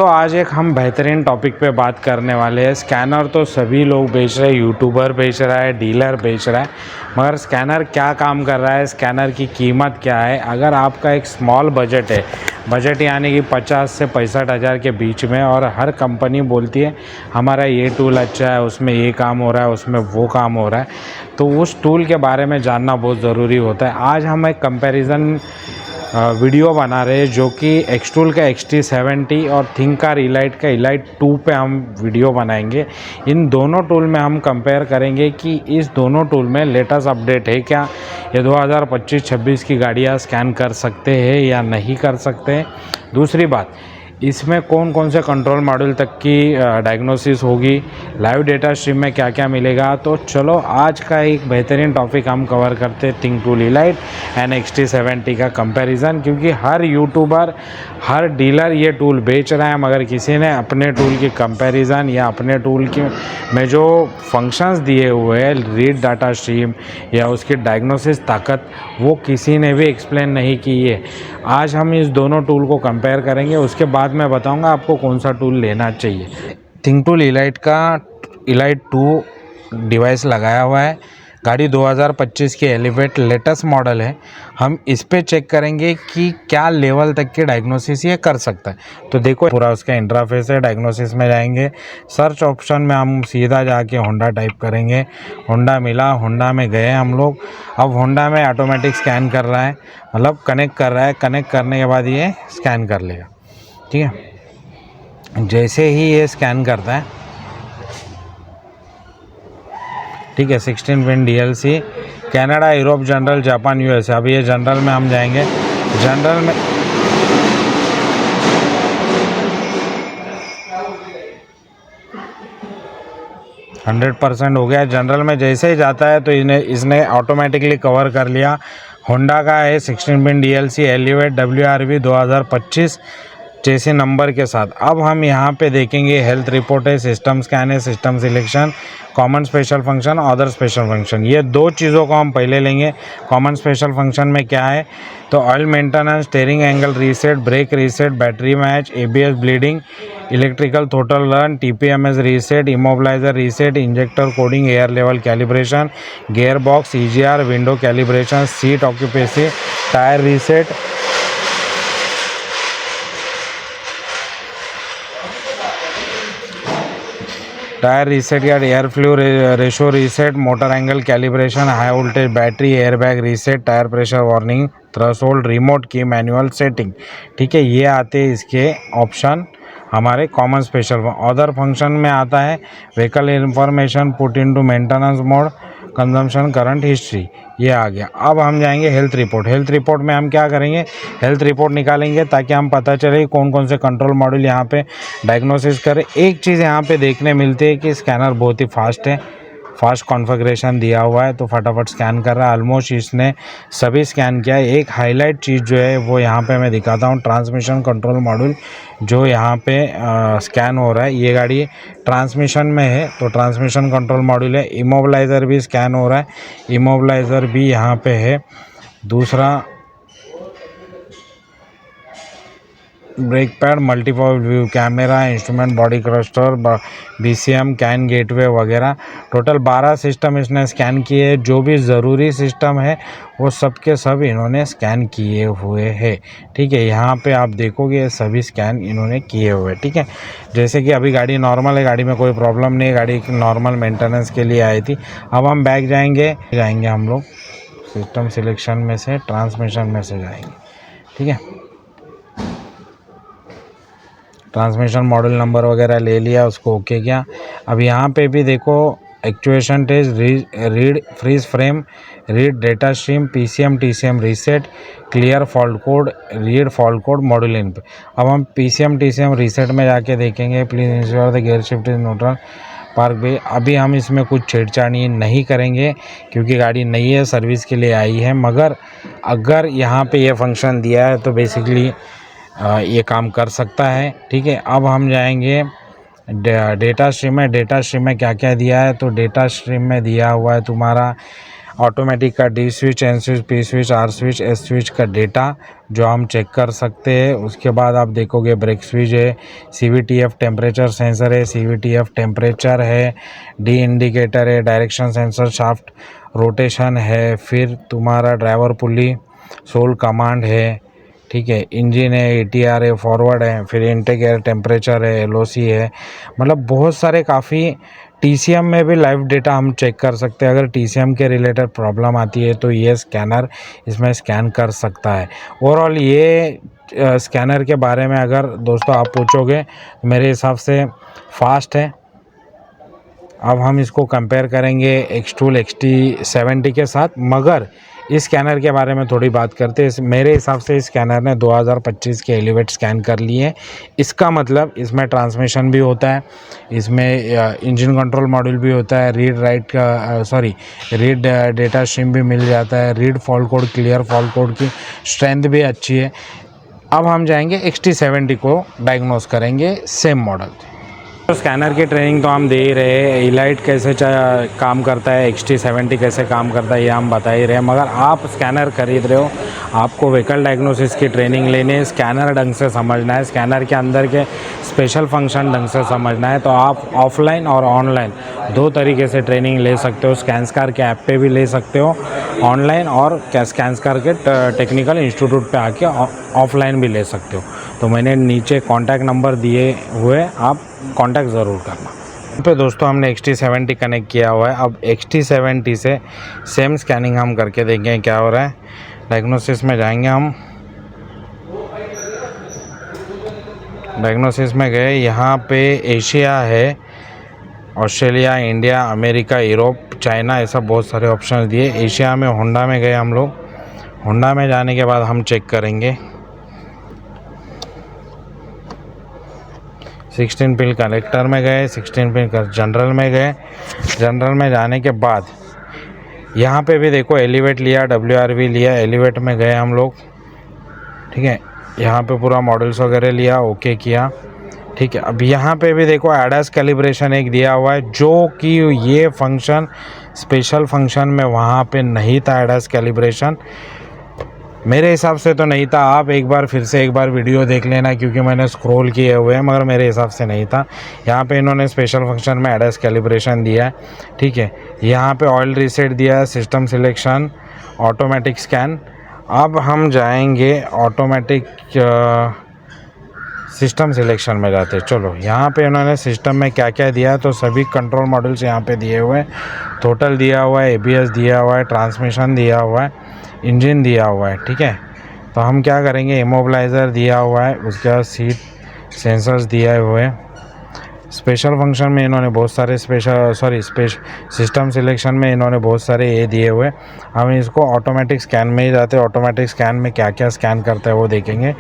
दोस्तों आज एक हम बेहतरीन टॉपिक पे बात करने वाले हैं। स्कैनर तो सभी लोग बेच रहे हैं, यूट्यूबर बेच रहा है, डीलर बेच रहा है, मगर स्कैनर क्या काम कर रहा है, स्कैनर की कीमत क्या है। अगर आपका एक स्मॉल बजट है, बजट यानी कि 50 से 65 हज़ार के बीच में, और हर कंपनी बोलती है हमारा ये टूल अच्छा है, उसमें ये काम हो रहा है, उसमें वो काम हो रहा है, तो उस टूल के बारे में जानना बहुत ज़रूरी होता है। आज हम एक कंपैरिजन वीडियो बना रहे हैं जो कि एक्सटूल का XT70 और थिंकर इलाइट का इलाइट 2 पे हम वीडियो बनाएंगे। इन दोनों टूल में हम कंपेयर करेंगे कि इस दोनों टूल में लेटेस्ट अपडेट है क्या, ये 2025-26 की गाड़ियाँ स्कैन कर सकते हैं या नहीं कर सकते हैं। दूसरी बात, इसमें कौन कौन से कंट्रोल मॉड्यूल तक की डायग्नोसिस होगी, लाइव डेटा स्ट्रीम में क्या क्या मिलेगा। तो चलो आज का एक बेहतरीन टॉपिक हम कवर करते हैं, think tool elite and XT70 का कंपैरिजन। क्योंकि हर यूट्यूबर, हर डीलर ये टूल बेच रहा है, मगर किसी ने अपने टूल की कंपैरिजन या अपने टूल की में जो फंक्शंस दिए हुए हैं, रीड डाटा स्ट्रीम या उसकी डायग्नोसिस ताकत, वो किसी ने भी एक्सप्लेन नहीं की है। आज हम इस दोनों टूल को कंपेयर करेंगे, उसके बाद मैं बताऊंगा आपको कौन सा टूल लेना चाहिए। थिंक टूल इलाइट का इलाइट 2 डिवाइस लगाया हुआ है। गाड़ी 2025 की एलिवेट लेटेस्ट मॉडल है। हम इस पे चेक करेंगे कि क्या लेवल तक की डायग्नोसिस ये कर सकता है। तो देखो पूरा उसका इंटरफेस है। डायग्नोसिस में जाएंगे, सर्च ऑप्शन में हम सीधा जाके होंडा टाइप करेंगे। होंडा मिला, होंडा में गए हम लोग। अब होंडा में ऑटोमेटिक स्कैन कर रहा है, मतलब कनेक्ट कर रहा है। कनेक्ट करने के बाद ये स्कैन कर लेगा, ठीक है। जैसे ही ये स्कैन करता है, ठीक है, 16 pin DLC, Canada, Europe, general, Japan, USA। अब ये जनरल में हम जाएंगे। जनरल में 100% हो गया। जनरल में जैसे ही जाता है तो इसने ऑटोमेटिकली कवर कर लिया। होंडा का है 16 पिन DLC एलिवेट WRV 2025 जैसे नंबर के साथ। अब हम यहाँ पे देखेंगे हेल्थ रिपोर्ट है, सिस्टम स्कैन है, system selection, common special function, other special function. ये दो चीज़ों को हम पहले लेंगे। कॉमन स्पेशल फंक्शन में क्या है, तो oil maintenance, steering angle reset, brake reset, battery match, ABS bleeding, electrical total run, TPMS reset, immobiliser reset, injector coding, air level calibration, gear box EGR, window calibration, seat occupancy, tyre reset, tyre reset या air flow ratio reset, motor angle calibration, high voltage battery, airbag reset, tyre pressure warning, threshold, remote key manual setting. ठीक है, ये आते हैं इसके option हमारे common special. Other function में आता है vehicle information, put into maintenance mode, consumption, current history, ये आ गया। अब हम जाएंगे हेल्थ रिपोर्ट। हेल्थ रिपोर्ट में हम क्या करेंगे, हेल्थ रिपोर्ट निकालेंगे ताकि हम पता चले कौन कौन से कंट्रोल मॉड्यूल यहाँ पे डायग्नोसिस करें। एक चीज़ यहाँ पे देखने मिलती है कि स्कैनर बहुत ही फास्ट है, फास्ट कॉन्फ़िगरेशन दिया हुआ है, तो फटाफट स्कैन कर रहा है। ऑलमोस्ट इसने सभी स्कैन किया है। एक हाईलाइट चीज़ जो है वो यहाँ पे मैं दिखाता हूँ, ट्रांसमिशन कंट्रोल मॉड्यूल जो यहाँ पे स्कैन हो रहा है। ये गाड़ी ट्रांसमिशन में है तो ट्रांसमिशन कंट्रोल मॉड्यूल है। इमोबलाइज़र भी स्कैन हो रहा है, इमोबलाइज़र भी यहाँ पे है। दूसरा brake pad, multiple view camera, instrument body cluster, BCM, can gateway वगैरह। टोटल 12 सिस्टम इसने स्कैन किए। जो भी ज़रूरी सिस्टम है वो सब के सब इन्होंने स्कैन किए हुए हैं। ठीक है, यहाँ पे आप देखोगे सभी स्कैन इन्होंने किए हुए। ठीक है, जैसे कि अभी गाड़ी नॉर्मल है, गाड़ी में कोई प्रॉब्लम नहीं है, गाड़ी नॉर्मल मेंटेनेंस के लिए आई थी। अब हम बैक जाएंगे हम लोग सिस्टम सिलेक्शन में से ट्रांसमिशन में से जाएंगे। ठीक है, ट्रांसमिशन मॉडल नंबर वगैरह ले लिया, उसको ओके किया। अब यहाँ पे भी देखो actuation test, read freeze frame, read data stream, PCM TCM reset, clear fault code, read fault code, module इन पे। अब हम PCM TCM रीसेट में जाके देखेंगे। Please ensure the gear shift is neutral park भी। अभी हम इसमें कुछ छेड़छाड़ी नहीं करेंगे क्योंकि गाड़ी नई है, सर्विस के लिए आई है। मगर अगर यहाँ पे ये फंक्शन दिया है तो बेसिकली ये काम कर सकता है। ठीक है, अब हम जाएंगे डेटा स्ट्रीम में। डेटा स्ट्रीम में क्या क्या दिया है, तो डेटा स्ट्रीम में दिया हुआ है तुम्हारा ऑटोमेटिक का D switch, N switch, P switch, R switch, S switch का डेटा जो हम चेक कर सकते हैं। उसके बाद आप देखोगे ब्रेक स्विच है, CVTF टेम्परेचर सेंसर है, CVTF टेम्परेचर है, डी इंडिकेटर है, डायरेक्शन सेंसर, शाफ्ट रोटेशन है, फिर तुम्हारा ड्राइवर पुली, सोल कमांड है, ठीक है, इंजन है, ATR है, फॉरवर्ड है, फिर इनटेक एयर टेम्परेचर है, LOC है, मतलब बहुत सारे काफ़ी। TCM में भी लाइव डेटा हम चेक कर सकते हैं। अगर TCM के रिलेटेड प्रॉब्लम आती है तो ये स्कैनर इसमें स्कैन कर सकता है। ओवरऑल ये स्कैनर के बारे में अगर दोस्तों आप पूछोगे मेरे हिसाब से फास्ट है। अब हम इसको कंपेयर करेंगे Xtool XT70 के साथ, मगर इस स्कैनर के बारे में थोड़ी बात करते हैं। मेरे हिसाब से इस स्कैनर ने 2025 के एलिवेट स्कैन कर लिए हैं। इसका मतलब इसमें ट्रांसमिशन भी होता है, इसमें इंजन कंट्रोल मॉड्यूल भी होता है, रीड डेटा स्ट्रीम भी मिल जाता है, read fault code, clear fault code की स्ट्रेंथ भी अच्छी है। अब हम जाएंगे XT70 को डायग्नोस करेंगे सेम मॉडल। तो स्कैनर की ट्रेनिंग तो हम दे ही रहे हैं, इलाइट कैसे काम करता है, XT70 कैसे काम करता है ये हम बता ही रहे हैं। मगर आप स्कैनर खरीद रहे हो, आपको व्हीकल डायग्नोसिस की ट्रेनिंग लेनी है, स्कैनर ढंग से समझना है, स्कैनर के अंदर के स्पेशल फंक्शन ढंग से समझना है, तो आप ऑफलाइन और ऑनलाइन दो तरीके से ट्रेनिंग ले सकते हो। स्कैनस्कार के ऐप पे भी ले सकते हो ऑनलाइन, और स्कैनस्कार के टेक्निकल इंस्टीट्यूट पे आके ऑफलाइन भी ले सकते हो। तो मैंने नीचे कॉन्टैक्ट नंबर दिए हुए, आप कॉन्टैक्ट ज़रूर करना। यहाँ पे दोस्तों हमने XT70 कनेक्ट किया हुआ है। अब XT70 से सेम स्कैनिंग हम करके देखेंगे क्या हो रहा है। डायग्नोसिस में जाएंगे हम, डायग्नोसिस में गए, यहाँ पे एशिया है, Australia, India, America, Europe, China, ऐसा बहुत सारे ऑप्शन दिए। एशिया में होंडा में गए हम लोग। होंडा में जाने के बाद हम चेक करेंगे 16 पिन कलेक्टर में गए, 16 पिन जनरल में गए। जनरल में जाने के बाद यहाँ पे भी देखो एलिवेट लिया, WRV लिया, एलिवेट में गए हम लोग, ठीक है। यहाँ पे पूरा मॉडल्स वगैरह लिया, ओके किया, ठीक है। अब यहाँ पे भी देखो ADAS कैलिब्रेशन एक दिया हुआ है, जो कि ये फंक्शन स्पेशल फंक्शन में वहाँ पे नहीं था। ADAS कैलिब्रेशन मेरे हिसाब से तो नहीं था। आप एक बार वीडियो देख लेना, क्योंकि मैंने स्क्रॉल किए हुए हैं, मगर मेरे हिसाब से नहीं था। यहाँ पे इन्होंने स्पेशल फंक्शन में ADAS कैलिब्रेशन दिया है, ठीक है। यहाँ पे ऑयल रीसेट दिया है, सिस्टम सिलेक्शन, ऑटोमेटिक स्कैन। अब हम जाएंगे ऑटोमेटिक सिस्टम सिलेक्शन में जाते हैं। चलो, यहाँ पे इन्होंने सिस्टम में क्या क्या दिया है, तो सभी कंट्रोल मॉड्यूल्स यहाँ पे दिए हुए हैं। टोटल दिया हुआ है, ABS दिया हुआ है, ट्रांसमिशन दिया हुआ है, इंजन दिया हुआ है, ठीक है। तो हम क्या करेंगे, इमोबिलाइज़र दिया हुआ है, उसके बाद सीट सेंसर्स दिए हुए हैं। स्पेशल फंक्शन में इन्होंने बहुत सारे सिस्टम सिलेक्शन में इन्होंने बहुत सारे ये दिए हुए। हम इसको ऑटोमेटिक स्कैन में ही जाते हैं। ऑटोमेटिक स्कैन में क्या क्या स्कैन करता है वो देखेंगे।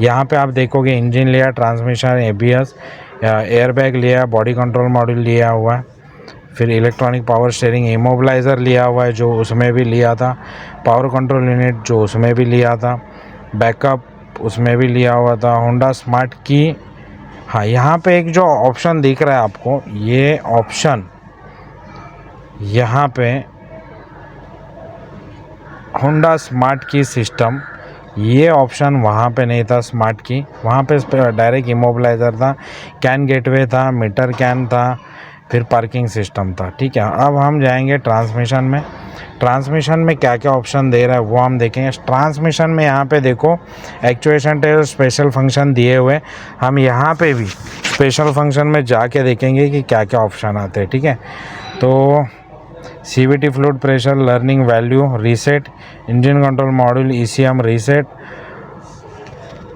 यहाँ पे आप देखोगे इंजन लिया, ट्रांसमिशन, ABS, एयरबैग लिया, बॉडी कंट्रोल मॉड्यूल लिया हुआ है, फिर इलेक्ट्रॉनिक पावर स्टीयरिंग, इमोबिलाइज़र लिया हुआ है जो उसमें भी लिया था, पावर कंट्रोल यूनिट जो उसमें भी लिया था, बैकअप उसमें भी लिया हुआ था, होंडा स्मार्ट की। हाँ, यहाँ पे एक जो ऑप्शन दिख रहा है आपको, ये ऑप्शन यहाँ पे होंडा स्मार्ट की सिस्टम, ये ऑप्शन वहाँ पे नहीं था। स्मार्ट की वहाँ पे डायरेक्ट इमोबिलाइज़र था, कैन गेटवे था, मीटर कैन था, फिर पार्किंग सिस्टम था, ठीक है। अब हम जाएंगे ट्रांसमिशन में। ट्रांसमिशन में क्या क्या ऑप्शन दे रहा है वो हम देखेंगे। ट्रांसमिशन में यहाँ पे देखो एक्चुएशन टेस्ट स्पेशल फंक्शन दिए हुए। हम यहाँ पे भी स्पेशल फंक्शन में जाके देखेंगे कि क्या क्या ऑप्शन आते हैं, ठीक है। तो CVT fluid pressure, learning value reset, engine control module ECM reset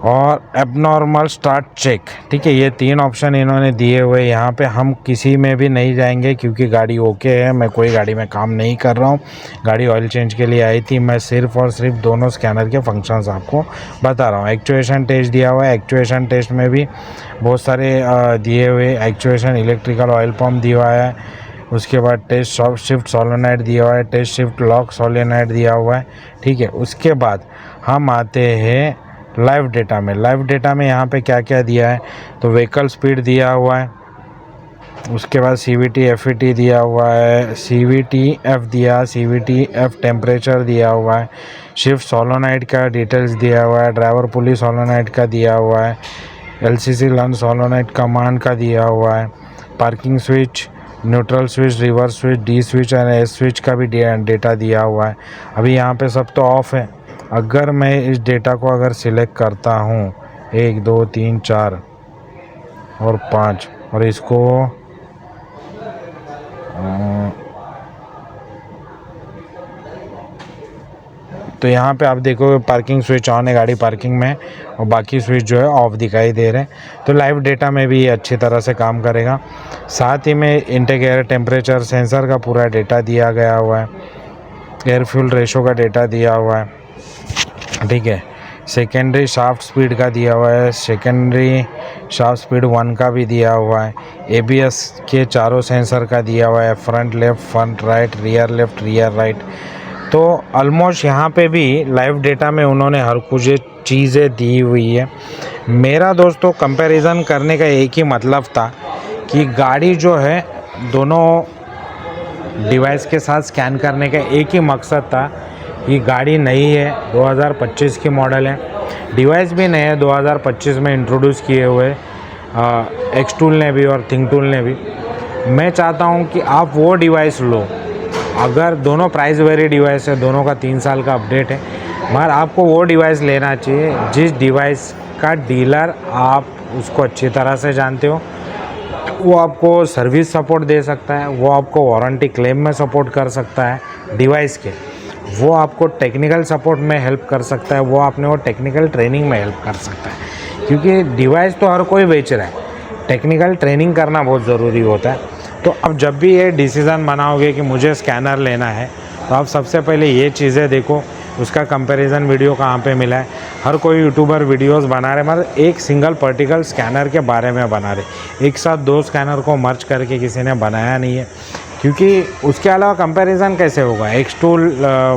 और एबनॉर्मल स्टार्ट चेक, ठीक है। ये 3 ऑप्शन इन्होंने दिए हुए। यहाँ पे हम किसी में भी नहीं जाएंगे क्योंकि गाड़ी ओके है। मैं कोई गाड़ी में काम नहीं कर रहा हूँ, गाड़ी ऑयल चेंज के लिए आई थी। मैं सिर्फ और सिर्फ दोनों स्कैनर के फंक्शंस आपको बता रहा हूँ। एक्चुएशन टेस्ट दिया हुआ है, एक्चुएशन टेस्ट में भी बहुत सारे दिए हुए। एक्चुएशन इलेक्ट्रिकल ऑयल पम्प दिया हुआ है, उसके बाद टेस्ट शिफ्ट सोलेनोइड दिया हुआ है, टेस्ट शिफ्ट लॉक सोलेनोइड दिया हुआ है, ठीक है। उसके बाद हम आते हैं लाइव डेटा में। लाइव डेटा में यहाँ पे क्या क्या दिया है, तो व्हीकल स्पीड दिया हुआ है, उसके बाद CVT FET दिया हुआ है, CVT F दिया, CVT F टेम्परेचर दिया हुआ है, शिफ्ट सोलोनाइट का डिटेल्स दिया हुआ है, ड्राइवर पुली सोलोनाइट का दिया हुआ है, LCC लर्न सोलोनाइट कमांड का दिया हुआ है, parking switch, neutral switch, reverse switch, D switch और S स्विच का भी डेटा दिया हुआ है। अभी यहाँ पे सब तो ऑफ है। अगर मैं इस डेटा को अगर सिलेक्ट करता हूँ 1 2 3 4 और 5 और इसको तो यहाँ पे आप देखोगे पार्किंग स्विच ऑन है गाड़ी पार्किंग में और बाकी स्विच जो है ऑफ दिखाई दे रहे हैं। तो लाइव डेटा में भी ये अच्छी तरह से काम करेगा। साथ ही में इनटेक एयर टेम्परेचर सेंसर का पूरा डेटा दिया गया हुआ है, एयर फ्यूल रेशो का डेटा दिया हुआ है, ठीक है। सेकेंडरी शाफ्ट स्पीड का दिया हुआ है, सेकेंडरी शाफ्ट स्पीड 1 का भी दिया हुआ है, ABS के चारों सेंसर का दिया हुआ है, front left, front right, rear left, rear right. तो ऑलमोस्ट यहाँ पे भी लाइव डेटा में उन्होंने हर कुछ चीज़ें दी हुई है। मेरा दोस्तों कंपैरिजन करने का एक ही मतलब था कि गाड़ी जो है दोनों डिवाइस के साथ स्कैन करने का एक ही मकसद था कि गाड़ी नई है, 2025 की मॉडल है, डिवाइस भी नए है 2025 में इंट्रोड्यूस किए हुए एक्स टूल ने भी और थिंक टूल ने भी। मैं चाहता हूं कि आप वो डिवाइस लो, अगर दोनों प्राइस वेरी डिवाइस है, दोनों का 3 साल का अपडेट है, मगर आपको वो डिवाइस लेना चाहिए जिस डिवाइस का डीलर आप उसको अच्छी तरह से जानते हो, वो आपको सर्विस सपोर्ट दे सकता है, वो आपको वारंटी क्लेम में सपोर्ट कर सकता है डिवाइस के, वो आपको टेक्निकल सपोर्ट में हेल्प कर सकता है, वो आपने वो टेक्निकल ट्रेनिंग में हेल्प कर सकता है। क्योंकि डिवाइस तो हर कोई बेच रहा है, टेक्निकल ट्रेनिंग करना बहुत ज़रूरी होता है। तो अब जब भी ये डिसीज़न बनाओगे कि मुझे स्कैनर लेना है, तो आप सबसे पहले ये चीज़ें देखो, उसका कंपैरिजन वीडियो कहाँ पे मिला है। हर कोई यूट्यूबर वीडियोस बना रहे, मतलब एक सिंगल पर्टिकुलर स्कैनर के बारे में बना रहे, एक साथ 2 स्कैनर को मर्ज करके किसी ने बनाया नहीं है। क्योंकि उसके अलावा कंपैरिजन कैसे होगा, एक्स टूल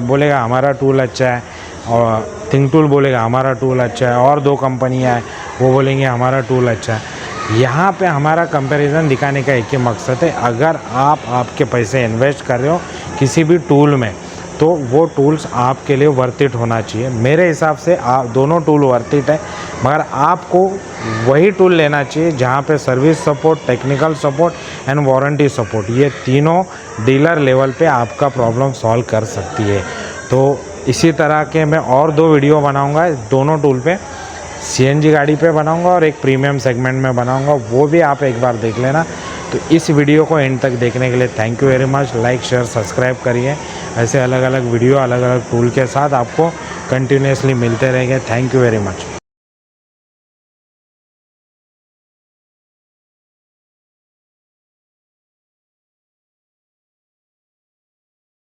बोलेगा हमारा टूल अच्छा है और थिंक टूल बोलेगा हमारा टूल अच्छा है, और 2 कंपनियाँ हैं वो बोलेंगे हमारा टूल अच्छा है। यहाँ पे हमारा कंपैरिजन दिखाने का एक ही मकसद है, अगर आप आपके पैसे इन्वेस्ट कर रहे हो किसी भी टूल में, तो वो टूल्स आपके लिए वर्थ इट होना चाहिए। मेरे हिसाब से दोनों टूल वर्थ इट है, मगर आपको वही टूल लेना चाहिए जहाँ पे service support, technical support and warranty support, ये तीनों डीलर लेवल पे आपका प्रॉब्लम सॉल्व कर सकती है। तो इसी तरह के मैं और 2 वीडियो बनाऊँगा दोनों टूल पे, CNG गाड़ी पे बनाऊंगा और एक प्रीमियम सेगमेंट में बनाऊंगा, वो भी आप एक बार देख लेना। तो इस वीडियो को एंड तक देखने के लिए thank you very much. Like share subscribe करिए, ऐसे अलग अलग वीडियो अलग अलग टूल के साथ आपको कंटिन्यूसली मिलते रहेंगे। Thank you very much.